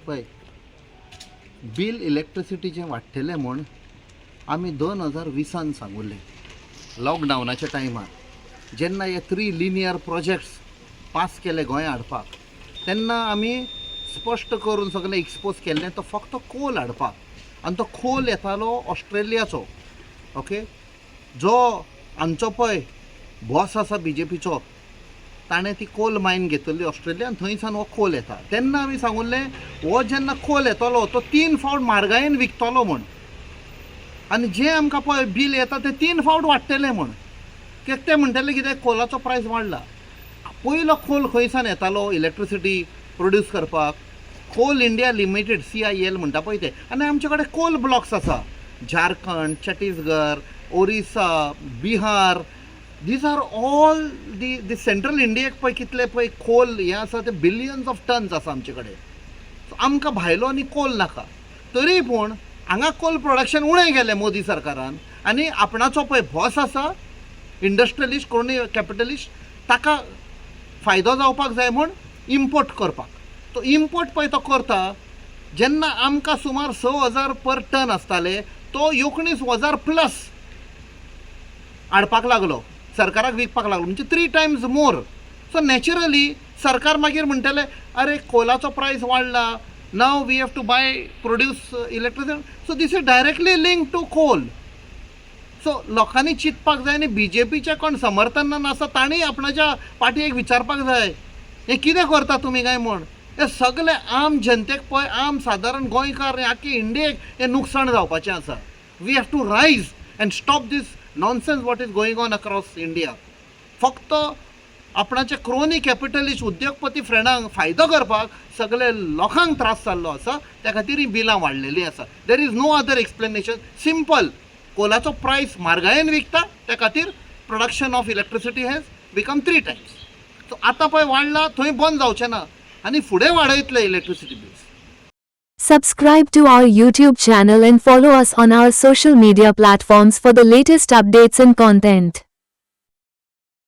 पळय बिल इलेक्ट्रिसिटीचें वाडटलें म्हूण आमी 2020 सांगुल्लें लॉकडावनाच्या टायमार जेन्ना हे 3 लिनियर प्रोजेक्ट्स पास केले गोंया हाडपाक तेन्ना आमी स्पश्ट करून सगळें एक्सपोज केल्लें तो फक्त कोल हाडपाक आनी तो कोल येतालो ऑस्ट्रेलियाचो ओके जो आमचो पळय बॉस आसा BJPचो ताणें ती कोल मायन घेतली ऑस्ट्रेलिया आनी थंयसान हो कोल येता तेन्ना आमी सांगुल्लें हो जेन्ना कोल येतलो तो 3 फावट म्हारगायेन विकतलो म्हूण आनी जें आमकां पळय बील येता तें 3 फावट वाडटलें म्हूण कित्याक ते म्हणटले कितें कोलाचो प्रायस वाडला पयलो कोल खंयसान येतालो इलेक्ट्रिसिटी प्रोड्यूस करपाक कोल इंडिया लिमिटेड CIL म्हणटा पळय ते आनी आमचे कडेन कोल ब्लॉक्स आसा Jharkhand Chhattisgarh Orissa Bihar these are all the central इंडियेक पळय कितले पळय कोल हें आसा ते बिलियन्स ऑफ टन्स आसा आमचे कडेन सो आमकां भायलो आनी कोल नाका तरी पूण हांगा कोल प्रोडक्शन उणें गेलें मोदी सरकारान आनी आपणाचो पळय बॉस आसा इंडस्ट्रियलिस्ट क्रोनी कॅपिटलिस्ट ताका फायदो जावपाक जाय म्हूण इम्पोर्ट करपाक तो इम्पोर्ट पळय तो करता जेन्ना आमकां सुमार 6,000 पर टन आसताले तो 19,000 प्लस हाडपाक लागलो सरकाराक विकपाक लागलो म्हणजे 3 टायम्स मोर सो नॅचरली सरकार मागीर म्हणटले अरे कोलाचो प्रायस वाडला now we have to buy produce electricity so this is directly link to coal so लोकांनी चिंतपाक जाय आनी BJPचे कोण समर्थनान आसा तांणी आपणाच्या पाठयेक विचारपाक जाय हें कितें करता तुमी काय म्हूण हे सगळे आम जनतेक पळय आम सादारण गोंयकार आख्खे इंडियेक हें नुकसाण जावपाचें आसा we have to rise and stop this nonsense what is going on across India फक्त आपणाचे क्रोनी कॅपिटलिस्ट उद्योगपती फ्रेंडांक फायदो करपाक सगळे लोकांक त्रास जाल्लो आसा त्या खातीर ही बिलां वाडलेलीं आसा there is no other explanation simple कोलाचो प्रायस म्हारगायेन विकता त्या खातीर production of electricity has become 3 times so आतां पळय वाडला थंय बंद जावचें ना आनी फुडें वाडयतले electricity bills. Subscribe to our YouTube channel and follow us on our social media platforms for the latest updates and content.